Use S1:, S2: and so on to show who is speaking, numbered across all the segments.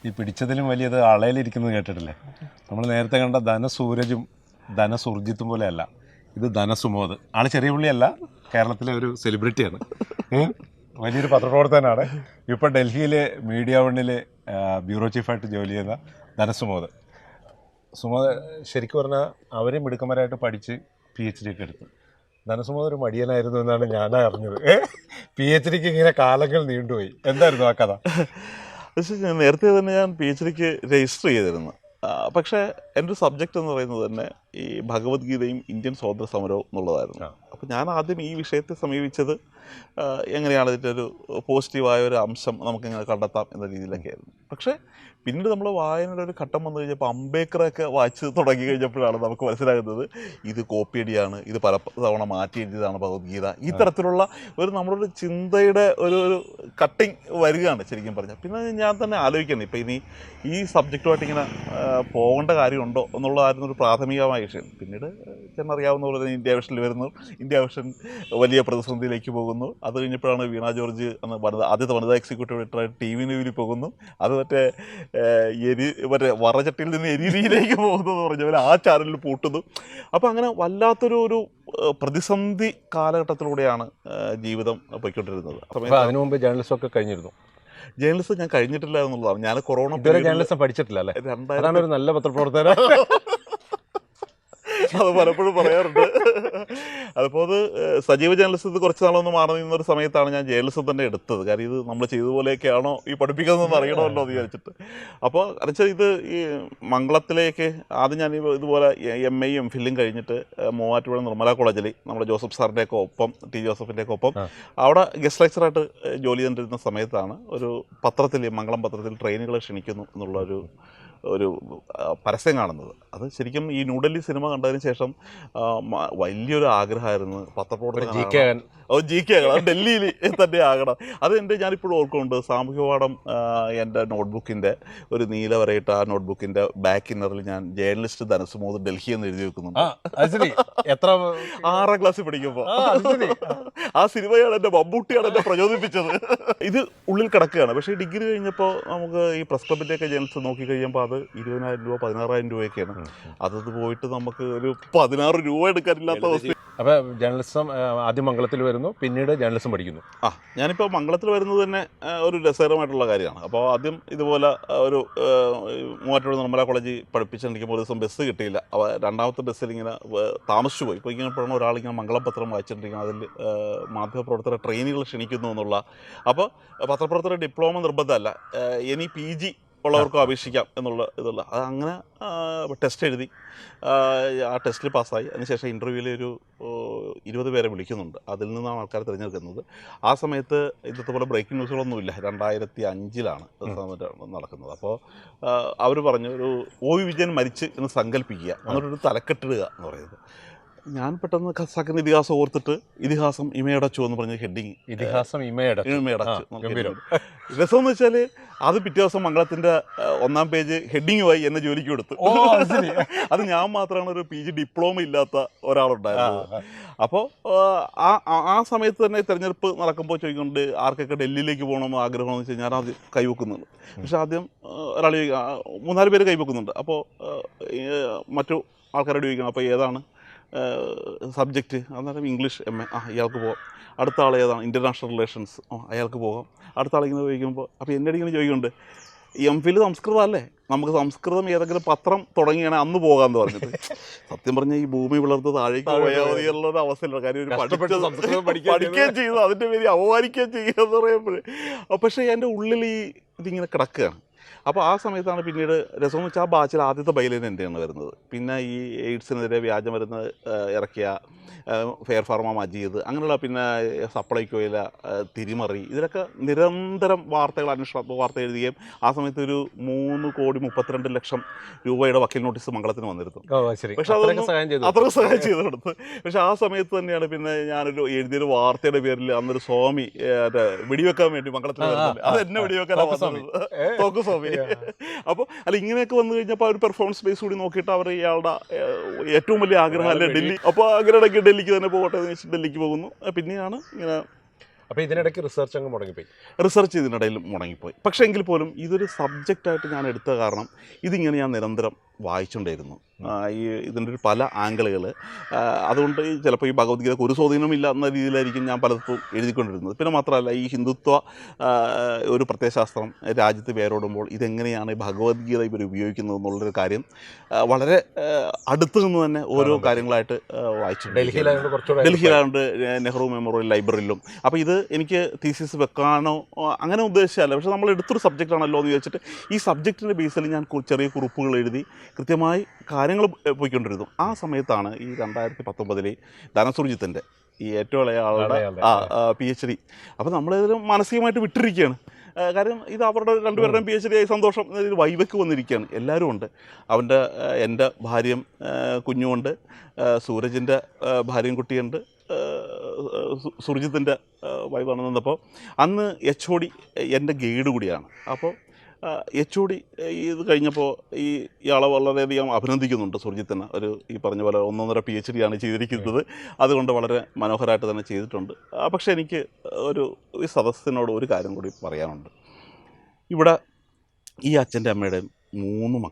S1: ഈ പിടിച്ചതിലും വലിയത് അളയിലിരിക്കുന്നത് കേട്ടിട്ടില്ലേ? നമ്മൾ നേരത്തെ കണ്ട ധനസൂരജും ധനസുർജിത്തും പോലെയല്ല, ഇത് ധനസുമോദ്. ആൾ ചെറിയ പുള്ളിയല്ല, കേരളത്തിലെ ഒരു സെലിബ്രിറ്റിയാണ്, വലിയൊരു പത്രപ്രവർത്തകനാണ്. ഇപ്പോൾ ഡൽഹിയിലെ മീഡിയ വണ്ണിലെ ബ്യൂറോ ചീഫായിട്ട് ജോലി ചെയ്യുന്ന ധനസുമോദ്. സുമോദ് ശരിക്കും പറഞ്ഞാൽ അവരെയും മിടുക്കന്മാരായിട്ട് പഠിച്ച് PhD ഒക്കെ എടുത്തു. ധനസുമോദ് ഒരു മടിയനായിരുന്നു എന്നാണ് ഞാൻ അറിഞ്ഞത്. PhDക്ക് ഇങ്ങനെ കാലങ്ങൾ നീണ്ടുപോയി. എന്തായിരുന്നു ആ കഥ?
S2: പക്ഷേ ഞാൻ നേരത്തെ തന്നെ ഞാൻ PhDക്ക് രജിസ്റ്റർ ചെയ്തിരുന്നു. പക്ഷേ എൻ്റെ ഒരു സബ്ജക്റ്റ് എന്ന് പറയുന്നത് തന്നെ ഈ ഭഗവത്ഗീതയും ഇന്ത്യൻ സ്വാതന്ത്ര്യ സമരവും എന്നുള്ളതായിരുന്നു. അപ്പോൾ ഞാൻ ആദ്യം ഈ വിഷയത്തെ സമീപിച്ചത് എങ്ങനെയാണ് ഇതിൻ്റെ ഒരു പോസിറ്റീവായ ഒരു അംശം നമുക്കിങ്ങനെ കണ്ടെത്താം എന്ന രീതിയിലൊക്കെ ആയിരുന്നു. പക്ഷേ പിന്നീട് നമ്മൾ വായനയുടെ ഒരു ഘട്ടം വന്നു കഴിഞ്ഞപ്പോൾ അംബേദ്കറൊക്കെ വായിച്ച് തുടങ്ങി കഴിഞ്ഞപ്പോഴാണ് നമുക്ക് മനസ്സിലാകുന്നത് ഇത് കോപ്പിയടിയാണ്, ഇത് പല തവണ മാറ്റി എഴുതിയതാണ് ഭഗവത്ഗീത. ഈ തരത്തിലുള്ള നമ്മുടെ ഒരു ചിന്തയുടെ ഒരു കട്ടിങ് വരികയാണ് ശരിക്കും പറഞ്ഞാൽ. പിന്നെ ഞാൻ തന്നെ ആലോചിക്കണം, ഇപ്പോൾ ഇനി ഈ സബ്ജക്റ്റുമായിട്ട് ഇങ്ങനെ പോകേണ്ട കാര്യമുണ്ടോ എന്നുള്ളതായിരുന്നു ഒരു പ്രാഥമികമായ വിഷയം. പിന്നീട് ചെന്നറിയാവുന്ന പോലെ തന്നെ ഇന്ത്യ വിഷനിൽ വരുന്നു, ഇന്ത്യ വിഷൻ വലിയ പ്രതിസന്ധിയിലേക്ക് പോകുന്നു. അത് കഴിഞ്ഞപ്പോഴാണ് വീണ ജോർജ് ആദ്യത്തെ വനിതാ എക്സിക്യൂട്ടീവ് എഡിറ്ററായിട്ട് TV ന്യൂവിൽ പോകുന്നു. അത് മറ്റേ വറചട്ടിയിൽ നിന്ന് എരിയിലേക്ക് പോകുന്നതെന്ന് പറഞ്ഞ പോലെ ആ ചാനലിൽ പൂട്ടുന്നു. അപ്പോൾ അങ്ങനെ വല്ലാത്തൊരു പ്രതിസന്ധി കാലഘട്ടത്തിലൂടെയാണ് ജീവിതം പോയിക്കൊണ്ടിരുന്നത്.
S1: അതിനു മുമ്പ് ജേർണലിസം ഒക്കെ കഴിഞ്ഞിരുന്നു?
S2: ജേർണലിസം ഞാൻ കഴിഞ്ഞിട്ടില്ല എന്നുള്ളതാണ്. ഞാൻ കൊറോണ
S1: ജേർണലിസം പഠിച്ചിട്ടില്ല അല്ലേ? അതാണ് ഒരു നല്ല പത്രപ്രവർത്തകൻ.
S2: അത് പലപ്പോഴും പറയാറുണ്ട്. അതിപ്പോൾ അത് സജീവ ജേർണലിസത്തിൽ കുറച്ച് നാളൊന്ന് മാറി നിന്നൊരു സമയത്താണ് ഞാൻ ജേർണലിസം തന്നെ എടുത്തത്. കാര്യം ഇത് നമ്മൾ ചെയ്തതുപോലെയൊക്കെയാണോ ഈ പഠിപ്പിക്കുന്നതെന്ന് അറിയണമല്ലോ എന്ന് വിചാരിച്ചിട്ട്. അപ്പോൾ അരച്ചാൽ ഇത് ഈ മംഗളത്തിലേക്ക് ആദ്യം ഞാൻ ഇതുപോലെ MA MPhil കഴിഞ്ഞിട്ട് മൂവാറ്റുപുഴ നിർമ്മല കോളേജിൽ നമ്മുടെ ജോസഫ് സാറിൻ്റെയൊക്കെ ഒപ്പം T ജോസഫിൻ്റെയൊക്കെ ഒപ്പം അവിടെ ഗസ്റ്റ് ലെക്ചറായിട്ട് ജോലി ചെയ്തിരുന്ന സമയത്താണ് ഒരു പത്രത്തിൽ, മംഗളം പത്രത്തിൽ ട്രെയിനുകളെ ക്ഷണിക്കുന്നു എന്നുള്ള ഒരു പരസ്യം കാണുന്നത്. അത് ശരിക്കും ഈ ന്യൂഡൽഹി സിനിമ കണ്ടതിന് ശേഷം വലിയൊരു ആഗ്രഹമായിരുന്നു പത്രപ്രവർത്തകൻ. GK ആകണം, ഡൽഹിയിൽ തന്നെ ആകണം. അത് ഞാനിപ്പോഴും ഓർക്കുന്നുണ്ട്. സാമൂഹ്യ പാഠം എൻ്റെ നോട്ട്ബുക്കിൻ്റെ ഒരു നീല വരയിട്ട ആ നോട്ട്ബുക്കിൻ്റെ ബാക്ക് ഇന്നറിൽ ഞാൻ ജേർണലിസ്റ്റ് ധനസുമോദ് ഡൽഹി എന്ന് എഴുതി വെക്കുന്നുണ്ട്. 6ാം ക്ലാസ്സിൽ പഠിക്കുമ്പോൾ. ആ സിനിമയാണ് എൻ്റെ മമ്മൂട്ടിയാണ് എന്നെ പ്രചോദിപ്പിച്ചത്. ഇത് ഉള്ളിൽ കിടക്കുകയാണ്. പക്ഷേ ഡിഗ്രി കഴിഞ്ഞപ്പോൾ നമുക്ക് ഈ പ്രസ് ക്ലബിൻ്റെയൊക്കെ ജേർണലിസ്റ്റ് നോക്കിക്കഴിയുമ്പോൾ അത് 20,000 രൂപ 16,000 രൂപയൊക്കെയാണ്. അതത് പോയിട്ട് നമുക്ക് ഒരു 16 രൂപ എടുക്കാനില്ലാത്ത അവസ്ഥ.
S1: അപ്പോൾ ജേർണലിസം ആദ്യം മംഗളത്തിൽ വരുന്നു, പിന്നീട് ജേർണലിസം പഠിക്കുന്നു.
S2: ഞാനിപ്പോൾ മംഗളത്തിൽ വരുന്നത് തന്നെ ഒരു രസകരമായിട്ടുള്ള കാര്യമാണ്. അപ്പോൾ ആദ്യം ഇതുപോലെ ഒരു മൂവാറ്റുപുഴ നിർമ്മല കോളേജിൽ പഠിപ്പിച്ചിരിക്കുമ്പോൾ ഒരു ദിവസം ബസ് കിട്ടിയില്ല. രണ്ടാമത്തെ ബസ്സിൽ ഇങ്ങനെ താമസിച്ചു പോയി. ഇപ്പോൾ ഇങ്ങനെ ഒരാളിങ്ങനെ മംഗളം പത്രം വായിച്ചിട്ടിരിക്കുന്നത്, അതിൽ മാധ്യമപ്രവർത്തകരെ ട്രെയിനുകൾ ക്ഷണിക്കുന്നു എന്നുള്ള. അപ്പോൾ പത്രപ്രവർത്തകർ ഡിപ്ലോമ നിർബന്ധമല്ല, ഇനി PG ഉള്ളവർക്കും അപേക്ഷിക്കാം എന്നുള്ള ഇതുള്ള. അത് അങ്ങനെ ടെസ്റ്റ് എഴുതി, ആ ടെസ്റ്റിൽ പാസ്സായി. അതിനുശേഷം ഇൻ്റർവ്യൂവിൽ ഒരു 20 പേരെ വിളിക്കുന്നുണ്ട്. അതിൽ നിന്നാണ് ആൾക്കാർ തിരഞ്ഞെടുക്കുന്നത്. ആ സമയത്ത് ഇന്നത്തെ പോലെ ബ്രേക്കിംഗ് ന്യൂസുകളൊന്നുമില്ല. 2005-ലാണ് നടക്കുന്നത്. അപ്പോൾ അവർ പറഞ്ഞു ഒരു OV വിജയൻ മരിച്ച് എന്ന് സങ്കല്പിക്കുക, എന്നിട്ടൊരു തലക്കെട്ടിടുക എന്ന് പറയുന്നത്. ഞാൻ പെട്ടെന്ന് ഖസാക്കിന് ഇതിഹാസം ഓർത്തിട്ട് ഇതിഹാസം ഇമയടച്ചു എന്ന് പറഞ്ഞ ഹെഡിങ്.
S1: ഇതിഹാസം ഇമയടച്ചു.
S2: രസമെന്ന് വെച്ചാൽ അത് പിറ്റേ ദിവസം മംഗളത്തിൻ്റെ 1ാം പേജ് ഹെഡിങ്ങുമായി എന്നെ ജോലിക്ക് കൊടുത്തു. അത് ഞാൻ മാത്രമാണ് ഒരു PG ഡിപ്ലോമ ഇല്ലാത്ത ഒരാളുണ്ടായിരുന്നത്. അപ്പോൾ ആ സമയത്ത് തന്നെ തിരഞ്ഞെടുപ്പ് നടക്കുമ്പോൾ ചോദിക്കുന്നുണ്ട് ആർക്കൊക്കെ ഡൽഹിയിലേക്ക് പോകണമെന്ന് ആഗ്രഹമെന്ന് വെച്ചാൽ ഞാൻ ആദ്യം കൈവെക്കുന്നുണ്ട്. പക്ഷെ ആദ്യം ഒരാൾ 3-4 പേര് കൈവെക്കുന്നുണ്ട്. അപ്പോൾ മറ്റു ആൾക്കാരോട് ചോദിക്കണം അപ്പോൾ ഏതാണ് സബ്ജക്റ്റ്. അന്നേരം ഇംഗ്ലീഷ് MA, ഇയാൾക്ക് പോകാം. അടുത്ത ആൾ ഏതാണ് ഇൻ്റർനാഷണൽ റിലേഷൻസ്, അയാൾക്ക് പോകാം. അടുത്ത ആളിങ്ങനെ ചോദിക്കുമ്പോൾ അപ്പോൾ എൻ്റെ ഇങ്ങനെ ചോദിക്കുന്നുണ്ട് MPhil സംസ്കൃതം അല്ലേ, നമുക്ക് സംസ്കൃതം ഏതെങ്കിലും പത്രം തുടങ്ങിയാണെങ്കിൽ അന്ന് പോകാമെന്ന് പറഞ്ഞിട്ട്. സത്യം പറഞ്ഞാൽ ഈ ഭൂമി പിളർത്ത് താഴേക്ക് പോയാൽ മതിയുള്ളൊരു അവസ്ഥയില്ല. കാര്യം ഒരു പഠിക്കുകയും ചെയ്തു, അതിൻ്റെ പേര് അപമാനിക്കുകയും ചെയ്യുക എന്ന് പറയുമ്പോൾ. പക്ഷേ എൻ്റെ ഉള്ളിൽ ഇതിങ്ങനെ കിടക്കുകയാണ്. അപ്പോൾ ആ സമയത്താണ് പിന്നീട് രസമെന്ന് വെച്ചാൽ ആ ബാച്ചിൽ ആദ്യത്തെ ബൈലൈൻ എൻ്റെയാണ് വരുന്നത്. പിന്നെ ഈ എയ്ഡ്സിനെതിരെ വ്യാജമരുന്ന് ഇറക്കിയ ഫെയർ ഫാർമ മജീദ്, അങ്ങനെയുള്ള പിന്നെ സപ്ലൈക്കോയിലെ തിരിമറി, ഇതിലൊക്കെ നിരന്തരം അന്വേഷണാത്മക വാർത്ത എഴുതുകയും ആ സമയത്ത് ഒരു 3,32,00,000 രൂപയുടെ വക്കീൽ നോട്ടീസ് മംഗളത്തിന് വന്നിരുന്നു. പക്ഷെ അതൊന്നും അത്രയും സഹായം ചെയ്ത് കൊടുത്ത്. പക്ഷെ ആ സമയത്ത് തന്നെയാണ് പിന്നെ ഞാനൊരു എഴുതിയൊരു വാർത്തയുടെ പേരിൽ അന്നൊരു സ്വാമി വെടിവെക്കാൻ വേണ്ടി മംഗളത്തിൽ വരുന്നത്. അത് എന്നെ വെടിവെക്കാനാണ് തോക്ക് സ്വാമി. അപ്പോൾ ഇങ്ങനെയൊക്കെ വന്നു കഴിഞ്ഞപ്പോൾ ഒരു പെർഫോമൻസ് ബേസ് കൂടി നോക്കിയിട്ട് അവർ ഇയാളുടെ ഏറ്റവും വലിയ ആഗ്രഹം അല്ലേ ഡൽഹി. അപ്പോൾ അങ്ങനെ ഇടയ്ക്ക് ഡൽഹിക്ക് തന്നെ പോകട്ടെ എന്ന് വെച്ചിട്ട് ഡൽഹിക്ക് പോകുന്നു. പിന്നെയാണ് ഇങ്ങനെ
S1: അപ്പോൾ ഇതിനിടയ്ക്ക് റിസർച്ച് അങ്ങ് മുടങ്ങിപ്പോയി.
S2: റിസർച്ച് ഇതിനിടയിൽ മുടങ്ങിപ്പോയി. പക്ഷേ എങ്കിൽ പോലും ഇതൊരു സബ്ജക്റ്റായിട്ട് ഞാൻ എടുത്ത കാരണം ഇതിങ്ങനെ ഞാൻ നിരന്തരം വായിച്ചുകൊണ്ടേയിരുന്നു. ഇതിൻ്റെ ഒരു പല ആംഗിളുകൾ. അതുകൊണ്ട് ചിലപ്പോൾ ഈ ഭഗവത്ഗീതയ്ക്ക് ഒരു സ്വാധീനമില്ല എന്ന രീതിയിലായിരിക്കും ഞാൻ പലതും എഴുതിക്കൊണ്ടിരുന്നത്. പിന്നെ മാത്രമല്ല ഈ ഹിന്ദുത്വ ഒരു പ്രത്യയശാസ്ത്രം രാജ്യത്ത് വേരോടുമ്പോൾ ഇതെങ്ങനെയാണ് ഭഗവത്ഗീത ഇവർ ഉപയോഗിക്കുന്നത് എന്നുള്ളൊരു കാര്യം വളരെ അടുത്ത് നിന്ന് തന്നെ ഓരോ കാര്യങ്ങളായിട്ട് വായിച്ചു. ഡൽഹിയിലായതുകൊണ്ട് നെഹ്റു മെമ്മോറിയൽ ലൈബ്രറിയിലും. അപ്പോൾ ഇത് എനിക്ക് തീസിസ് വെക്കാനോ അങ്ങനെ ഉദ്ദേശിച്ചല്ല, പക്ഷേ നമ്മൾ എടുത്തൊരു സബ്ജക്റ്റാണല്ലോ എന്ന് ചോദിച്ചിട്ട് ഈ സബ്ജക്റ്റിൻ്റെ ബേസിൽ ഞാൻ ചെറിയ കുറിപ്പുകൾ എഴുതി കൃത്യമായി കാര്യങ്ങൾ പോയിക്കൊണ്ടിരുന്നു. ആ സമയത്താണ് ഈ 2019 ധനസുർജിത്തിൻ്റെ ഈ ഏറ്റവും ഇളയ ആളുടെ PhD. അപ്പോൾ നമ്മളിതിൽ മാനസികമായിട്ട് വിട്ടിരിക്കുകയാണ്. കാര്യം ഇത് അവരുടെ രണ്ടുപേരുടെയും PhD ആയി സന്തോഷം വൈവയ്ക്ക് വന്നിരിക്കുകയാണ്. എല്ലാവരും ഉണ്ട്. എൻ്റെ ഭാര്യയും കുഞ്ഞുമുണ്ട്, സൂരജിൻ്റെ ഭാര്യയും കുട്ടിയുണ്ട്, സുർജിത്തിൻ്റെ വൈവാണ് നിന്നപ്പോൾ അന്ന് HOD എൻ്റെ ഗൈഡ് കൂടിയാണ്. അപ്പോൾ HOD ഇത് കഴിഞ്ഞപ്പോൾ ഇയാളെ വളരെയധികം അഭിനന്ദിക്കുന്നുണ്ട്. സുർജിത്തിനെ ഈ പറഞ്ഞ പോലെ 1.5 PhD ആണ് ചെയ്തിരിക്കുന്നത്. അതുകൊണ്ട് വളരെ മനോഹരമായിട്ട് തന്നെ ചെയ്തിട്ടുണ്ട്. പക്ഷേ എനിക്ക് ഈ സദസ്സിനോട് ഒരു കാര്യം കൂടി പറയാനുണ്ട്. ഇവിടെ ഈ അച്ഛൻ്റെ അമ്മയുടെയും 3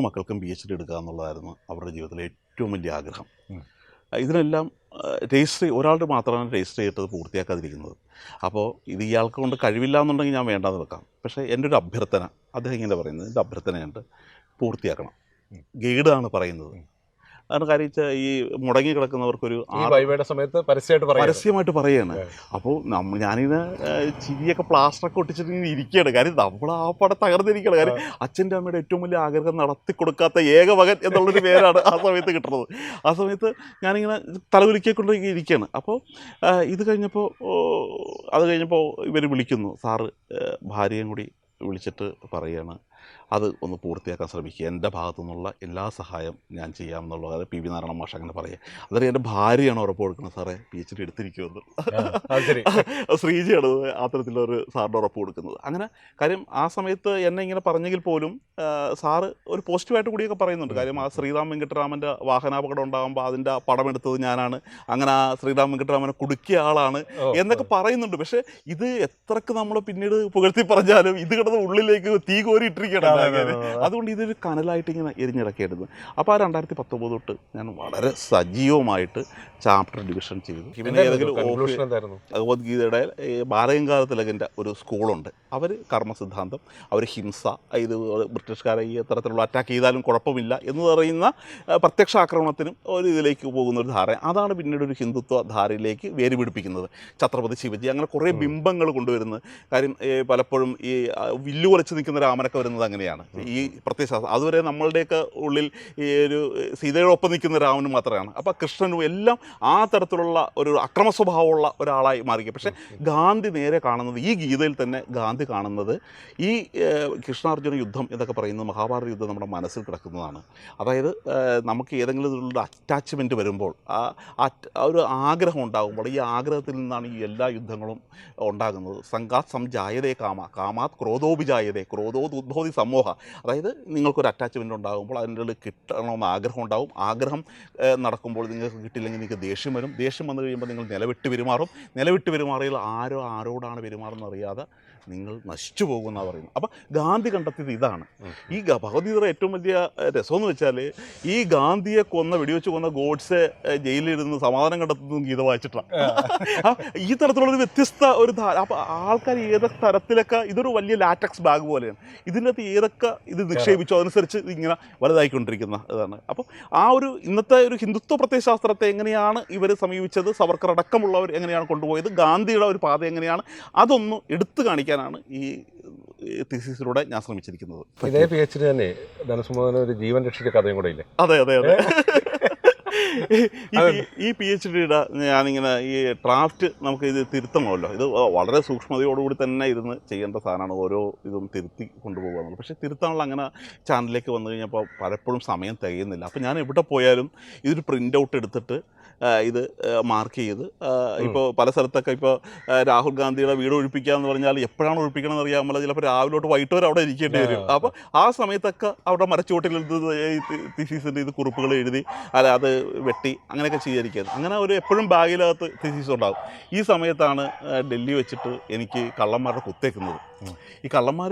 S2: മക്കൾക്കും PhD എടുക്കുക എന്നുള്ളതായിരുന്നു അവരുടെ ജീവിതത്തിലെ ഏറ്റവും വലിയ ആഗ്രഹം. ഇതിനെല്ലാം ഒരാളുടെ മാത്രമാണ് രജിസ്റ്റർ ചെയ്തിട്ട് പൂർത്തിയാക്കാതിരിക്കുന്നത്. അപ്പോൾ ഇത് ഇയാൾക്ക് കൊണ്ട് കഴിവില്ല എന്നുണ്ടെങ്കിൽ ഞാൻ വേണ്ടാന്ന് വെക്കാം. പക്ഷേ എൻ്റെ ഒരു അഭ്യർത്ഥന, അദ്ദേഹം ഇങ്ങനെ പറയുന്നത്, എൻ്റെ അഭ്യർത്ഥനയുണ്ട്, പൂർത്തിയാക്കണം. ഗൈഡാണ് പറയുന്നത്. അതാണ് കാര്യം വെച്ചാൽ ഈ മുടങ്ങി കിടക്കുന്നവർക്കൊരു
S1: സമയത്ത്
S2: പരസ്യമായിട്ട് പറയുകയാണ്. അപ്പോൾ ഞാനിങ്ങനെ ചിരിയൊക്കെ പ്ലാസ്റ്ററൊക്കെ ഒട്ടിച്ചിട്ട് ഇങ്ങനെ ഇരിക്കുകയാണ്. കാര്യം നമ്മൾ ആ പടം തകർന്നിരിക്കുകയാണ്. കാര്യം അച്ഛൻ്റെ അമ്മയുടെ ഏറ്റവും വലിയ ആഗ്രഹം നടത്തി കൊടുക്കാത്ത ഏക മകൻ എന്നുള്ളൊരു പേരാണ് ആ സമയത്ത് കിട്ടുന്നത്. ആ സമയത്ത് ഞാനിങ്ങനെ തലകുലിക്കൊണ്ട് ഇരിക്കുകയാണ്. അപ്പോൾ അത് കഴിഞ്ഞപ്പോൾ ഇവർ വിളിക്കുന്നു. സാറ് ഭാര്യയും കൂടി വിളിച്ചിട്ട് പറയുകയാണ്, അത് ഒന്ന് പൂർത്തിയാക്കാൻ ശ്രമിക്കുക, എൻ്റെ ഭാഗത്തു നിന്നുള്ള എല്ലാ സഹായം ഞാൻ ചെയ്യാമെന്നുള്ള കാര്യം PV നാരായണ മാഷ് അങ്ങനെ പറയുക. അന്നേരം എൻ്റെ ഭാര്യയാണ് ഉറപ്പ് കൊടുക്കുന്നത്, സാറേ PhD എടുത്തിരിക്കുമെന്ന്. ശ്രീജിയാണ് അത്തരത്തിലൊരു സാറിൻ്റെ ഉറപ്പ് കൊടുക്കുന്നത്. അങ്ങനെ കാര്യം ആ സമയത്ത് എന്നെ ഇങ്ങനെ പറഞ്ഞെങ്കിൽ പോലും സാറ് ഒരു പോസിറ്റീവായിട്ട് കൂടിയൊക്കെ പറയുന്നുണ്ട്. കാര്യം ആ ശ്രീറാം വെങ്കിട്ടരാമൻ്റെ വാഹനാപകടം ഉണ്ടാകുമ്പോൾ അതിൻ്റെ പടമെടുത്തത് ഞാനാണ്, അങ്ങനെ ആ ശ്രീറാം വെങ്കിട്ടരാമനെ കുടുക്കിയ ആളാണ് എന്നൊക്കെ പറയുന്നുണ്ട്. പക്ഷേ ഇത് എത്രക്ക് നമ്മൾ പിന്നീട് പുകഴ്ത്തി പറഞ്ഞാലും ഇത് കിടന്ന് ഉള്ളിലേക്ക് തീ കോരിയിട്ടിരിക്കണം. അതുകൊണ്ട് ഇതൊരു കനലായിട്ട് ഇങ്ങനെ എരിഞ്ഞിടക്കിയിരുന്നു. അപ്പോൾ ആ 2019 തൊട്ട് ഞാൻ വളരെ സജീവമായിട്ട് ചാപ്റ്റർ ഡിവിഷൻ ചെയ്തു. പിന്നെ ഏതെങ്കിലും ഭഗവത്ഗീതയുടെ ബാലഗംഗാധര തിലകൻ്റെ ഒരു സ്കൂളുണ്ട്. അവർ കർമ്മസിദ്ധാന്തം, അവർ ഹിംസ, ഇത് ബ്രിട്ടീഷുകാരെ ഈ തരത്തിലുള്ള അറ്റാക്ക് ചെയ്താലും കുഴപ്പമില്ല എന്ന് പറയുന്ന പ്രത്യക്ഷ ആക്രമണത്തിനും ഒരു ഇതിലേക്ക് പോകുന്ന ഒരു ധാര. അതാണ് പിന്നീട് ഒരു ഹിന്ദുത്വ ധാരയിലേക്ക് വേര് പിടിപ്പിക്കുന്നത്. ഛത്രപതി ശിവജി അങ്ങനെ കുറേ ബിംബങ്ങൾ കൊണ്ടുവരുന്നത്. കാര്യം പലപ്പോഴും ഈ വില്ലു കുറച്ച് നിൽക്കുന്ന രാമനൊക്കെ വരുന്നത് അങ്ങനെയാണ്. ഈ പ്രത്യയശാസ്ത്രം അതുവരെ നമ്മളുടെയൊക്കെ ഉള്ളിൽ ഈ ഒരു സീതയുടെ ഒപ്പം നിൽക്കുന്ന രാമന് മാത്രമാണ്. അപ്പോൾ കൃഷ്ണനും എല്ലാം ആ തരത്തിലുള്ള ഒരു അക്രമ സ്വഭാവമുള്ള ഒരാളായി മാറിക്കുക. പക്ഷേ ഗാന്ധി നേരെ കാണുന്നത്, ഈ ഗീതയിൽ തന്നെ ഗാന്ധി കാണുന്നത് ഈ കൃഷ്ണാർജുന യുദ്ധം എന്നൊക്കെ പറയുന്നത് മഹാഭാരത യുദ്ധം നമ്മുടെ മനസ്സിൽ കിടക്കുന്നതാണ്. അതായത് നമുക്ക് ഏതെങ്കിലും ഇതിലുള്ള അറ്റാച്ച്മെൻറ്റ് വരുമ്പോൾ ആ ഒരു ആഗ്രഹം ഉണ്ടാകുമ്പോൾ ഈ ആഗ്രഹത്തിൽ നിന്നാണ് ഈ എല്ലാ യുദ്ധങ്ങളും ഉണ്ടാകുന്നത്. സംഘാത് സംജായതേ കാമാത് ക്രോധോഭിജായതേ ക്രോധോദുദ്ഭവതി സമൂഹ. അതായത് നിങ്ങൾക്കൊരു അറ്റാച്ച്മെൻ്റ് ഉണ്ടാകുമ്പോൾ അതിൻ്റെ ഉള്ളിൽ കിട്ടണമെന്ന് ആഗ്രഹം ഉണ്ടാകും. ആഗ്രഹം നടക്കുമ്പോൾ നിങ്ങൾക്ക് കിട്ടില്ലെങ്കിൽ നിങ്ങൾക്ക് ദേഷ്യം വരും. ദേഷ്യം വന്നു കഴിയുമ്പോൾ നിങ്ങൾ നിലവിട്ട് പെരുമാറിയാൽ ആരോടാണ് പെരുമാറുന്നത് അറിയാതെ നിങ്ങൾ നശിച്ചു പോകുമെന്നാണ് പറയുന്നത്. അപ്പം ഗാന്ധി കണ്ടെത്തിയത് ഇതാണ്. ഈ ഭഗവത്ഗീതയുടെ ഏറ്റവും വലിയ രസമെന്ന് വെച്ചാൽ ഈ ഗാന്ധിയെ വെടിവെച്ച് കൊന്ന ഗോഡ്സെ ജയിലിലിരുന്ന് സമാധാനം കണ്ടെത്തുന്നതും ഗീത വായിച്ചിട്ടാണ്. ഈ തരത്തിലുള്ളൊരു വ്യത്യസ്ത ഒരു അപ്പോൾ ആൾക്കാർ ഏതൊക്കെ തരത്തിലൊക്കെ ഇതൊരു വലിയ ലാറ്റക്സ് ബാഗ് പോലെയാണ്. ഇതിൻ്റെ അകത്ത് ഏതൊക്കെ ഇത് നിക്ഷേപിച്ചോ അതനുസരിച്ച് ഇതിങ്ങനെ വലുതായിക്കൊണ്ടിരിക്കുന്ന ഇതാണ്. അപ്പോൾ ആ ഒരു ഇന്നത്തെ ഒരു ഹിന്ദുത്വ പ്രത്യയശാസ്ത്രത്തെ എങ്ങനെയാണ് ഇവർ സമീപിച്ചത്, സവർക്കർ അടക്കമുള്ളവർ എങ്ങനെയാണ് കൊണ്ടുപോയത്, ഗാന്ധിയുടെ ഒരു പാത എങ്ങനെയാണ്, അതൊന്നും എടുത്തു കാണിക്കാനാണ് ഈ തീസിസിലൂടെ ഞാൻ ശ്രമിച്ചിരിക്കുന്നത്.
S1: ഇതേ PhD തന്നെ ധനസുമോദന ഒരു ജീവൻ രക്ഷിച്ച കഥയും കൂടെ ഇല്ലേ?
S2: അതെ. ഈ PhDയുടെ ഞാനിങ്ങനെ ഈ ഡ്രാഫ്റ്റ് നമുക്ക് ഇത് തിരുത്തണമല്ലോ. ഇത് വളരെ സൂക്ഷ്മതയോടുകൂടി തന്നെ ഇരുന്ന് ചെയ്യേണ്ട സാധനമാണ്. ഓരോ ഇതും തിരുത്തി കൊണ്ടുപോകുക എന്നുള്ളത്. പക്ഷേ തിരുത്താനുള്ള അങ്ങനെ ചാനലിലേക്ക് വന്നു കഴിഞ്ഞപ്പോൾ പലപ്പോഴും സമയം തികയുന്നില്ല. അപ്പോൾ ഞാൻ എവിടെ പോയാലും ഇതൊരു പ്രിൻ്റ് ഔട്ട് എടുത്തിട്ട് ഇത് മാർക്ക് ചെയ്ത് ഇപ്പോൾ പല സ്ഥലത്തൊക്കെ ഇപ്പോൾ രാഹുൽ ഗാന്ധിയുടെ വീട് ഒഴിപ്പിക്കുക എന്ന് പറഞ്ഞാൽ എപ്പോഴാണ് ഒഴിപ്പിക്കണമെന്ന് അറിയാമല്ലോ. ചിലപ്പോൾ രാവിലോട്ട് വൈകിട്ട് വരെ അവിടെ ഇരിക്കേണ്ടി വരും. അപ്പോൾ ആ സമയത്തൊക്കെ അവിടെ മരച്ചുവട്ടിൽ തീസിസിൻ്റെ ഇത് കുറിപ്പുകൾ എഴുതി അത് കെട്ടി അങ്ങനെയൊക്കെ സ്വീകരിക്കുന്നത്. അങ്ങനെ ഒരു എപ്പോഴും ബാഗിനകത്ത് തിസീസ് ഉണ്ടാകും. ഈ സമയത്താണ് ഡൽഹി വെച്ചിട്ട് എനിക്ക് കള്ളന്മാരുടെ കുത്തേക്കുന്നത്. ഈ കള്ളന്മാർ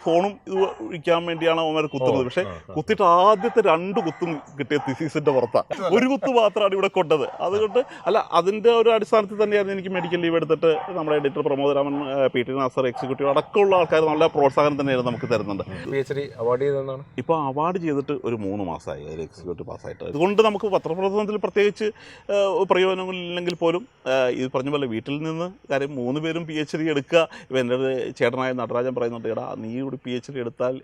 S2: ഫോണും ഇത് വിളിക്കാൻ വേണ്ടിയാണ് അവന്മാർ കുത്തുന്നത്. പക്ഷേ കുത്തിയിട്ട് ആദ്യത്തെ 2 കുത്തും കിട്ടിയ തിസീസിൻ്റെ പുറത്താണ്. ഒരു കുത്ത് മാത്രമാണ് ഇവിടെ കൊണ്ടത്. അതുകൊണ്ട് അല്ല, അതിൻ്റെ ഒരു അടിസ്ഥാനത്തിൽ തന്നെയായിരുന്നു എനിക്ക് മെഡിക്കൽ ലീവ് എടുത്തിട്ട് നമ്മുടെ editor Pramod Raman, P T Nasar, executive അടക്കമുള്ള ആൾക്കാർ നല്ല പ്രോത്സാഹനം തന്നെയായിരുന്നു നമുക്ക് തരുന്നുണ്ട്.
S3: PhD അവാർഡ് ചെയ്തതാണ്.
S2: ഇപ്പോൾ അവാർഡ് ചെയ്തിട്ട് ഒരു 3 മാസമായി ഒരു എക്സിക്യൂട്ടീവ് പാസ്സായിട്ട്. അതുകൊണ്ട് നമുക്ക് പത്രപ്രവർത്തനത്തിൽ പ്രത്യേകിച്ച് പ്രയോജനങ്ങളില്ലെങ്കിൽ പോലും ഇത് പറഞ്ഞ പോലെ വീട്ടിൽ നിന്ന് കാര്യം 3 പേരും PhD എടുക്കുക. ഇപ്പം എൻ്റെ ചേട്ടനായ നടരാജൻ പറയുന്നുണ്ട്, എടാ നീ കൂടി PhD എടുത്താൽ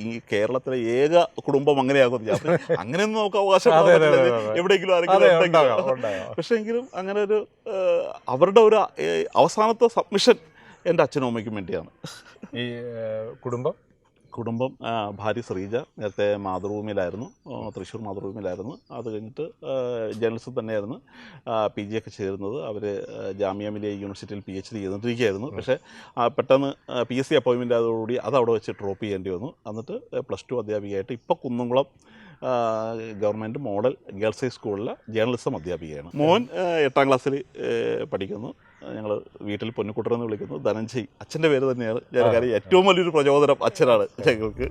S2: ഈ കേരളത്തിലെ ഏക കുടുംബം അങ്ങനെയാകും. അങ്ങനെയൊന്നും നമുക്ക് അവകാശം എവിടെയെങ്കിലും ആരെങ്കിലും. പക്ഷേ എങ്കിലും അങ്ങനെ ഒരു അവരുടെ ഒരു അവസാനത്തെ സബ്മിഷൻ എൻ്റെ അച്ഛനും അമ്മയ്ക്കും വേണ്ടിയാണ്.
S3: ഈ കുടുംബം
S2: ഭാര്യ ശ്രീജ നേരത്തെ മാതൃഭൂമിയിലായിരുന്നു, തൃശ്ശൂർ മാതൃഭൂമിയിലായിരുന്നു. അത് കഴിഞ്ഞിട്ട് ജേർണലിസം തന്നെയായിരുന്നു PG ഒക്കെ ചേരുന്നത്. അവർ ജാമിയ മിലിയ യൂണിവേഴ്സിറ്റിയിൽ PhD ചെയ്തുകൊണ്ടിരിക്കുകയായിരുന്നു. പക്ഷേ പെട്ടെന്ന് PSC അപ്പോയിൻമെൻ്റ് ആയതോടുകൂടി അത് അവിടെ വെച്ച് ഡ്രോപ്പ് ചെയ്യേണ്ടി വന്നു. എന്നിട്ട് +2 അധ്യാപികയായിട്ട് ഇപ്പോൾ Kunnamkulam government model girls high സ്കൂളിലെ ജേർണലിസം അധ്യാപികയാണ്. മോൻ 8ാം ക്ലാസ്സിൽ പഠിക്കുന്നു. ഞങ്ങൾ വീട്ടിൽ പൊന്നുക്കുട്ടനെന്ന് വിളിക്കുന്നു. ധനഞ്ജയ് അച്ഛൻ്റെ പേര് തന്നെയാണ്. ഞാൻ കാര്യം ഏറ്റവും വലിയൊരു പ്രചോദനം അച്ഛനാണ് ഞങ്ങൾക്ക്.